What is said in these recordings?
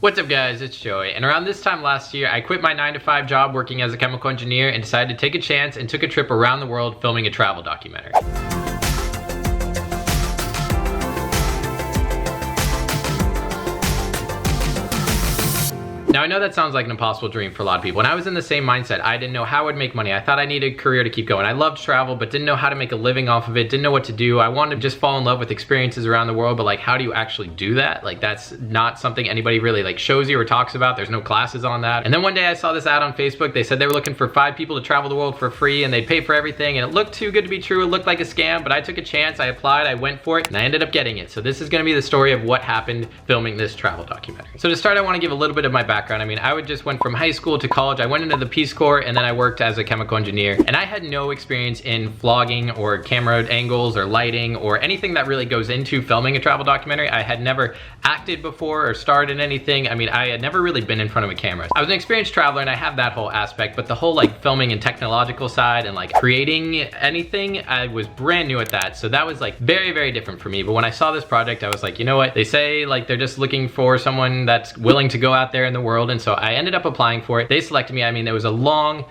What's up guys, it's Joey, and around this time last year I quit my 9-to-5 job working as a chemical engineer and decided to take a chance and took a trip around the world filming a travel documentary. Now I know that sounds like an impossible dream for a lot of people. When I was in the same mindset, I didn't know how I would make money. I thought I needed a career to keep going. I loved travel, but didn't know how to make a living off of it, didn't know what to do. I wanted to just fall in love with experiences around the world, but like, how do you actually do that? Like, that's not something anybody really like shows you or talks about. There's no classes on that. And then one day I saw this ad on Facebook. They said they were looking for 5 people to travel the world for free and they'd pay for everything. And it looked too good to be true. It looked like a scam, but I took a chance. I applied, I went for it, and I ended up getting it. So this is gonna be the story of what happened filming this travel documentary. So to start, I wanna give a little bit of my background. I mean, I would just went from high school to college. I went into the Peace Corps and then I worked as a chemical engineer, and I had no experience in vlogging or camera angles or lighting or anything that really goes into filming a travel documentary. I had never acted before or starred in anything. I mean, I had never really been in front of a camera. I was an experienced traveler and I have that whole aspect, but the whole like filming and technological side and like creating anything, I was brand new at that. So that was like very, very different for me. But when I saw this project, I was like, you know what? They say like they're just looking for someone that's willing to go out there in the world. And so I ended up applying for it. They selected me. I mean, there was a long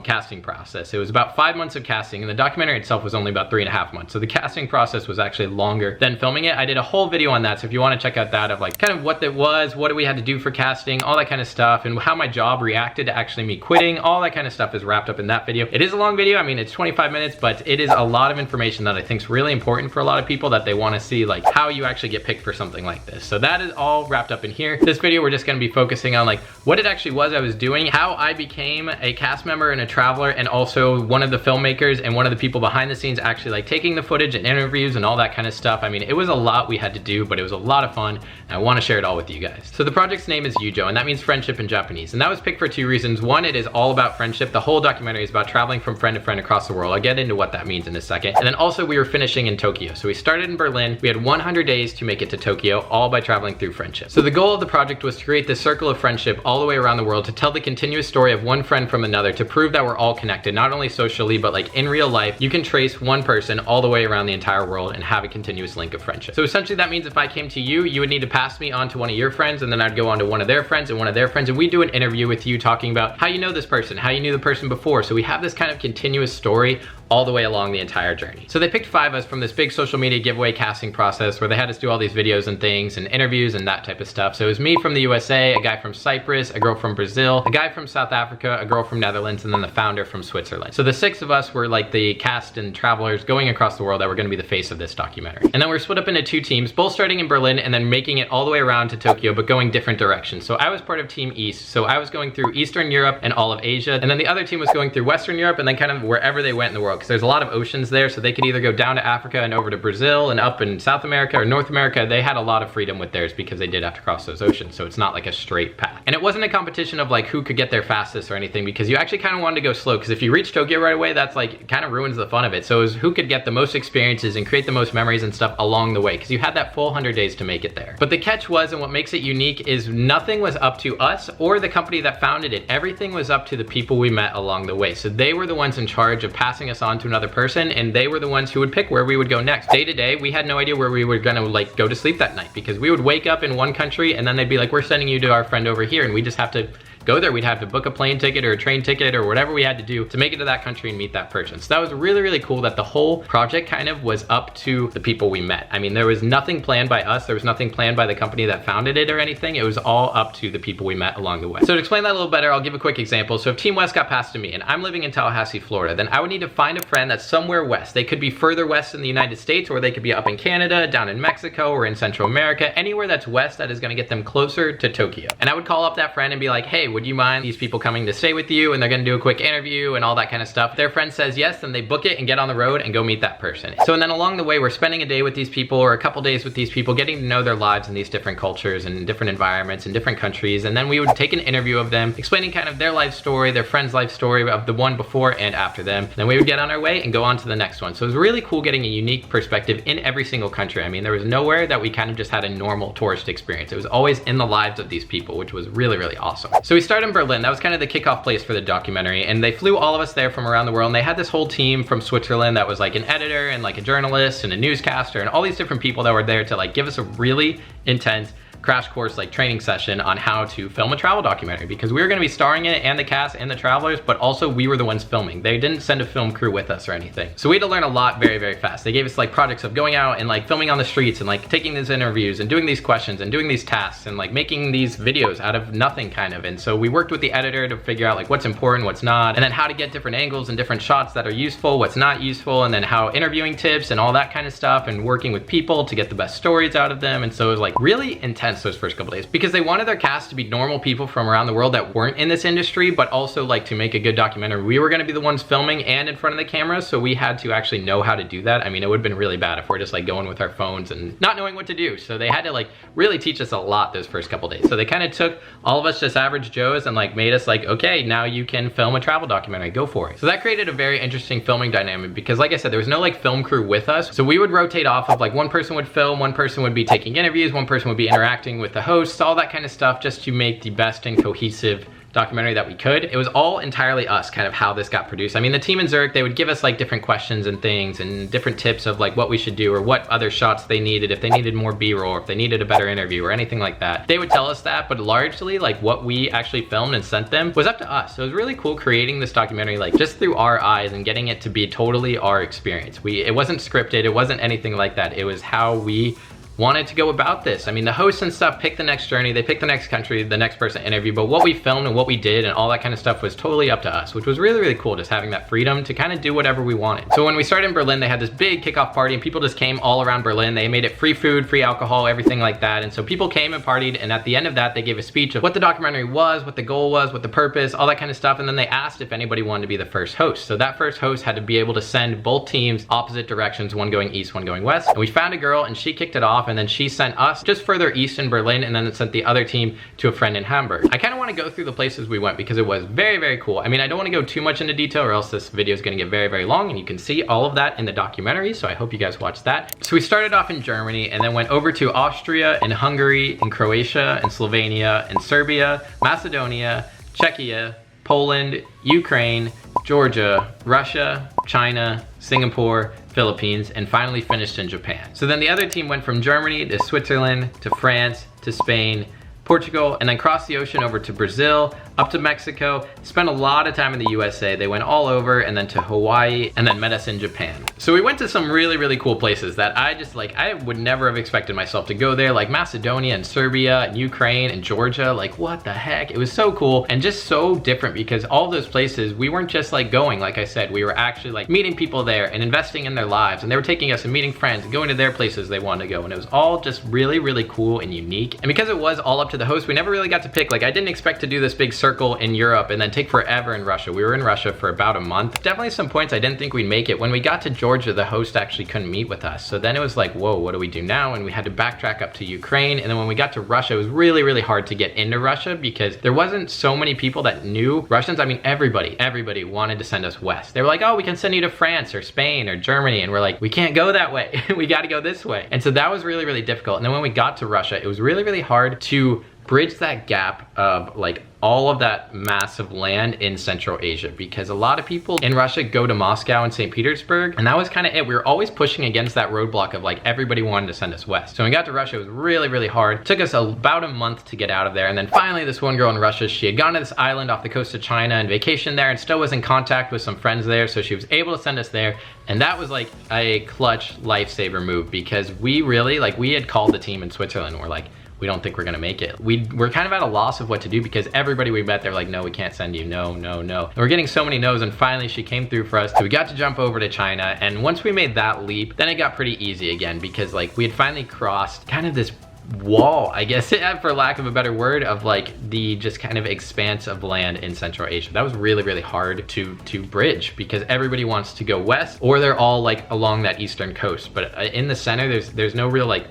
casting process. It was about 5 months of casting, and the documentary itself was only about 3.5 months. So the casting process was actually longer than filming it. I did a whole video on that, so if you want to check out that of like kind of what that was, what we had to do for casting, all that kind of stuff, and how my job reacted to actually me quitting, all that kind of stuff is wrapped up in that video. It is a long video. I mean, it's 25 minutes, but it is a lot of information that I think is really important for a lot of people, that they want to see like how you actually get picked for something like this. So that is all wrapped up in here. This video, we're just going to be focusing on like what it actually was I was doing, how I became a cast member and a traveler, and also one of the filmmakers and one of the people behind the scenes actually like taking the footage and interviews and all that kind of stuff. I mean, it was a lot we had to do, but it was a lot of fun, and I want to share it all with you guys. So the project's name is Yuujou, and that means friendship in Japanese. And that was picked for 2 reasons. One, it is all about friendship. The whole documentary is about traveling from friend to friend across the world. I'll get into what that means in a second. And then also we were finishing in Tokyo. So we started in Berlin. We had 100 days to make it to Tokyo, all by traveling through friendship. So the goal of the project was to create this circle of friendship all the way around the world, to tell the continuous story of one friend from another, to prove that we're all connected, not only socially, but like in real life. You can trace one person all the way around the entire world and have a continuous link of friendship. So essentially that means if I came to you, you would need to pass me on to one of your friends, and then I'd go on to one of their friends and one of their friends, and we do an interview with you talking about how you know this person, how you knew the person before. So we have this kind of continuous story all the way along the entire journey. So they picked 5 of us from this big social media giveaway casting process where they had us do all these videos and things and interviews and that type of stuff. So it was me from the USA, a guy from Cyprus, a girl from Brazil, a guy from South Africa, a girl from Netherlands, and then the founder from Switzerland. So the 6 of us were like the cast and travelers going across the world that were going to be the face of this documentary. And then we're split up into 2 teams, both starting in Berlin and then making it all the way around to Tokyo, but going different directions. So I was part of Team East. So I was going through Eastern Europe and all of Asia. And then the other team was going through Western Europe and then kind of wherever they went in the world, because there's a lot of oceans there. So they could either go down to Africa and over to Brazil and up in South America or North America. They had a lot of freedom with theirs because they did have to cross those oceans. So it's not like a straight path. And it wasn't a competition of like who could get there fastest or anything, because you actually kind of wanted to go slow, because if you reach Tokyo right away, that's like kind of ruins the fun of it. So it was who could get the most experiences and create the most memories and stuff along the way, because you had that full 100 days to make it there. But the catch was, and what makes it unique, is nothing was up to us or the company that founded it. Everything was up to the people we met along the way. So they were the ones in charge of passing us on to another person, and they were the ones who would pick where we would go next. Day to day, we had no idea where we were gonna like go to sleep that night, because we would wake up in one country and then they'd be like, we're sending you to our friend over here, and we just have to go there. We'd have to book a plane ticket or a train ticket or whatever we had to do to make it to that country and meet that person. So that was really, really cool that the whole project kind of was up to the people we met. I mean, there was nothing planned by us. There was nothing planned by the company that founded it or anything. It was all up to the people we met along the way. So to explain that a little better, I'll give a quick example. So if Team West got passed to me and I'm living in Tallahassee, Florida, then I would need to find a friend that's somewhere west. They could be further west in the United States, or they could be up in Canada, down in Mexico, or in Central America. Anywhere that's west that is gonna get them closer to Tokyo. And I would call up that friend and be like, hey, would you mind these people coming to stay with you, and they're gonna do a quick interview and all that kind of stuff. If their friend says yes, then they book it and get on the road and go meet that person. So and then along the way, we're spending a day with these people or a couple days with these people, getting to know their lives in these different cultures and different environments and different countries. And then we would take an interview of them, explaining kind of their life story, their friend's life story of the one before and after them. Then we would get on our way and go on to the next one. So it was really cool getting a unique perspective in every single country. I mean, there was nowhere that we kind of just had a normal tourist experience. It was always in the lives of these people, which was really, really awesome. So we started in Berlin. That was kind of the kickoff place for the documentary, and they flew all of us there from around the world, and they had this whole team from Switzerland that was like an editor and like a journalist and a newscaster and all these different people that were there to like give us a really intense crash course like training session on how to film a travel documentary, because we were going to be starring in it, and the cast and the travelers, but also we were the ones filming. They didn't send a film crew with us or anything. So we had to learn a lot very, very fast. They gave us like projects of going out and like filming on the streets and like taking these interviews and doing these questions and doing these tasks and like making these videos out of nothing kind of. And so we worked with the editor to figure out like what's important, what's not, and then how to get different angles and different shots that are useful, what's not useful, and then how interviewing tips and all that kind of stuff, and working with people to get the best stories out of them. And so it was like really intense those first couple days, because they wanted their cast to be normal people from around the world that weren't in this industry, but also like to make a good documentary. We were going to be the ones filming and in front of the camera, so we had to actually know how to do that. I mean, it would have been really bad if we're just like going with our phones and not knowing what to do. So they had to like really teach us a lot those first couple days. So they kind of took all of us just average Joes and like made us like, okay, now you can film a travel documentary, go for it. So that created a very interesting filming dynamic, because like I said, there was no like film crew with us. So we would rotate off of like one person would film, one person would be taking interviews, one person would be interacting with the hosts, all that kind of stuff, just to make the best and cohesive documentary that we could. It was all entirely us, kind of how this got produced. I mean, the team in Zurich, they would give us like different questions and things and different tips of like what we should do or what other shots they needed, if they needed more B-roll, if they needed a better interview or anything like that. They would tell us that, but largely like what we actually filmed and sent them was up to us. So it was really cool creating this documentary like just through our eyes and getting it to be totally our experience. It wasn't scripted, it wasn't anything like that. It was how we wanted to go about this. I mean, the hosts and stuff picked the next journey, they picked the next country, the next person interview, but what we filmed and what we did and all that kind of stuff was totally up to us, which was really, really cool, just having that freedom to kind of do whatever we wanted. So when we started in Berlin, they had this big kickoff party and people just came all around Berlin. They made it free food, free alcohol, everything like that. And so people came and partied, and at the end of that, they gave a speech of what the documentary was, what the goal was, what the purpose, all that kind of stuff. And then they asked if anybody wanted to be the first host. So that first host had to be able to send both teams opposite directions, one going east, one going west. And we found a girl and she kicked it off, and then she sent us just further east in Berlin, and then it sent the other team to a friend in Hamburg. I kind of want to go through the places we went because it was very, very cool. I mean, I don't want to go too much into detail or else this video is going to get very, very long, and you can see all of that in the documentary, so I hope you guys watch that. So we started off in Germany and then went over to Austria and Hungary and Croatia and Slovenia and Serbia, Macedonia, Czechia, Poland, Ukraine, Georgia, Russia, China, Singapore, Philippines, and finally finished in Japan. So then the other team went from Germany to Switzerland to France to Spain, Portugal, and then crossed the ocean over to Brazil, up to Mexico, spent a lot of time in the USA. They went all over, and then to Hawaii, and then met us in Japan. So we went to some really, really cool places that I just like, I would never have expected myself to go there, like Macedonia and Serbia and Ukraine and Georgia. Like, what the heck? It was so cool and just so different, because all those places, we weren't just like going, like I said, we were actually like meeting people there and investing in their lives, and they were taking us and meeting friends and going to their places they wanted to go, and it was all just really, really cool and unique. And because it was all up to the host, we never really got to pick. Like, I didn't expect to do this big circle in Europe and then take forever in Russia. We were in Russia for about a month. Definitely some points I didn't think we'd make it. When we got to Georgia, the host actually couldn't meet with us. So then it was like, whoa, what do we do now? And we had to backtrack up to Ukraine. And then when we got to Russia, it was really, really hard to get into Russia because there wasn't so many people that knew Russians. I mean, everybody wanted to send us west. They were like, oh, we can send you to France or Spain or Germany. And we're like, we can't go that way. We got to go this way. And so that was really, really difficult. And then when we got to Russia, it was really, really hard to bridge that gap of like all of that massive land in Central Asia, because a lot of people in Russia go to Moscow and St. Petersburg, and that was kind of it. We were always pushing against that roadblock of like everybody wanted to send us west. So when we got to Russia, it was really, really hard. It took us about a month to get out of there, and then finally this one girl in Russia, she had gone to this island off the coast of China and vacationed there and still was in contact with some friends there, so she was able to send us there. And that was like a clutch lifesaver move, because we really, like, we had called the team in Switzerland and we're like, we don't think we're gonna make it. We're kind of at a loss of what to do, because everybody we met, they're like, no, we can't send you, no, no, no. And we're getting so many no's, and finally she came through for us. So we got to jump over to China, and once we made that leap, then it got pretty easy again, because like we had finally crossed kind of this wall, I guess, for lack of a better word, of like the just kind of expanse of land in Central Asia. That was really, really hard to bridge, because everybody wants to go west, or they're all like along that eastern coast. But in the center, there's no real like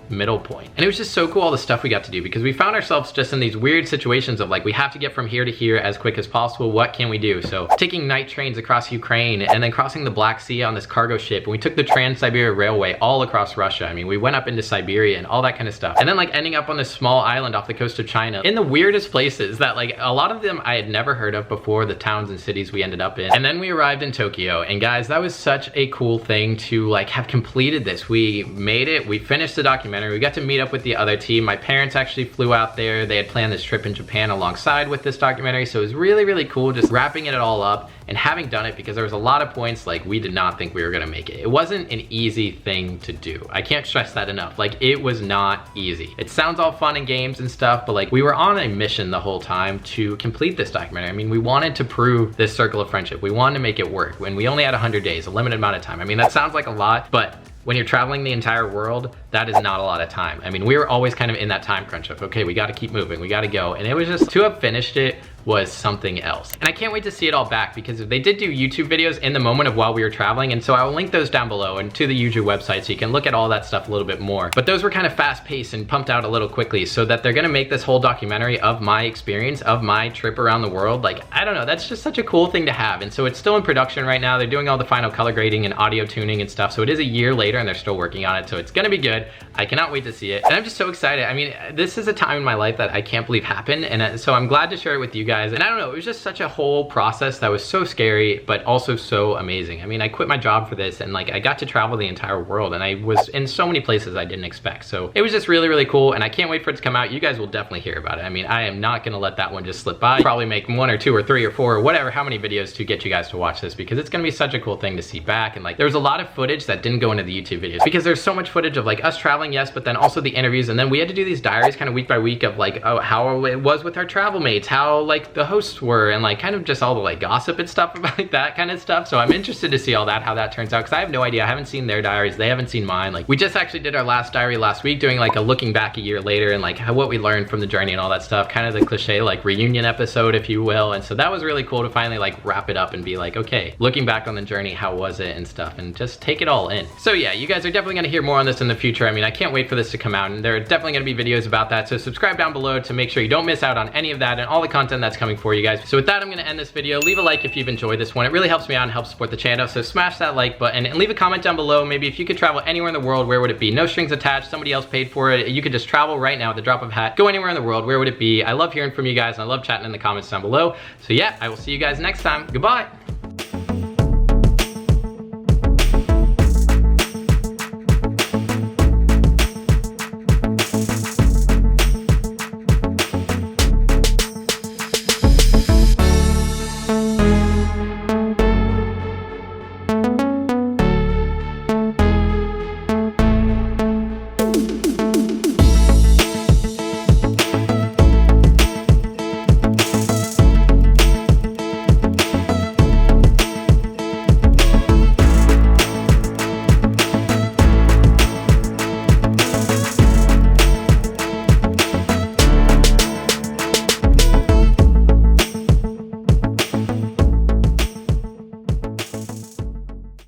middle point. And it was just so cool, all the stuff we got to do, because we found ourselves just in these weird situations of like, we have to get from here to here as quick as possible. What can we do? So taking night trains across Ukraine, and then crossing the Black Sea on this cargo ship, and we took the Trans-Siberia Railway all across Russia. I mean, we went up into Siberia and all that kind of stuff, and then like ending up on this small island off the coast of China in the weirdest places that like a lot of them I had never heard of before, the towns and cities we ended up in. And then we arrived in Tokyo, and guys, that was such a cool thing to like have completed this. We made it, we finished the documentary, documentary. We got to meet up with the other team. My parents actually flew out there. They had planned this trip in Japan alongside with this documentary, so it was really, really cool just wrapping it all up and having done it, because there was a lot of points like we did not think we were gonna make it. It wasn't an easy thing to do. I can't stress that enough. Like, it was not easy. It sounds all fun and games and stuff, but like, we were on a mission the whole time to complete this documentary. I mean, we wanted to prove this circle of friendship. We wanted to make it work when we only had 100 days, a limited amount of time. I mean, that sounds like a lot, but when you're traveling the entire world, that is not a lot of time. I mean, we were always kind of in that time crunch of, okay, we gotta keep moving, we gotta go. And it was just, to have finished it was something else. And I can't wait to see it all back, because they did do YouTube videos in the moment of while we were traveling, and so I will link those down below and to the Yuujou website so you can look at all that stuff a little bit more. But those were kind of fast paced and pumped out a little quickly, so that they're gonna make this whole documentary of my experience, of my trip around the world. Like, I don't know, that's just such a cool thing to have. And so it's still in production right now. They're doing all the final color grading and audio tuning and stuff, so it is a year later and they're still working on it, so it's gonna be good. I cannot wait to see it, and I'm just so excited. I mean, this is a time in my life that I can't believe happened, and so I'm glad to share it with you guys. And I don't know, it was just such a whole process that was so scary, but also so amazing. I mean, I quit my job for this, and like, I got to travel the entire world, and I was in so many places I didn't expect. So it was just really, really cool, and I can't wait for it to come out. You guys will definitely hear about it. I mean, I am not gonna let that one just slip by. Probably make 1 or 2 or 3 or 4 or whatever, how many videos to get you guys to watch this, because it's gonna be such a cool thing to see back. And like, there was a lot of footage that didn't go into the YouTube videos, because there's so much footage of like us traveling, yes, but then also the interviews, and then we had to do these diaries kind of week by week of like, oh, how it was with our travel mates, how like the hosts were, and like kind of just all the like gossip and stuff about like that kind of stuff. So I'm interested to see all that, how that turns out, because I have no idea. I haven't seen their diaries, they haven't seen mine. Like, we just actually did our last diary last week, doing like a looking back a year later, and like what we learned from the journey and all that stuff, kind of the cliche like reunion episode, if you will. And so that was really cool to finally like wrap it up and be like, okay, looking back on the journey, how was it and stuff, and just take it all in. So yeah, you guys are definitely gonna hear more on this in the future. I mean, I can't wait for this to come out, and there are definitely gonna be videos about that. So subscribe down below to make sure you don't miss out on any of that and all the content that's coming for you guys. So with that, I'm gonna end this video. Leave a like if you've enjoyed this one. It really helps me out and helps support the channel. So smash that like button and leave a comment down below. Maybe if you could travel anywhere in the world, where would it be? No strings attached, somebody else paid for it. You could just travel right now at the drop of a hat, go anywhere in the world, where would it be? I love hearing from you guys, and I love chatting in the comments down below. So yeah, I will see you guys next time. Goodbye.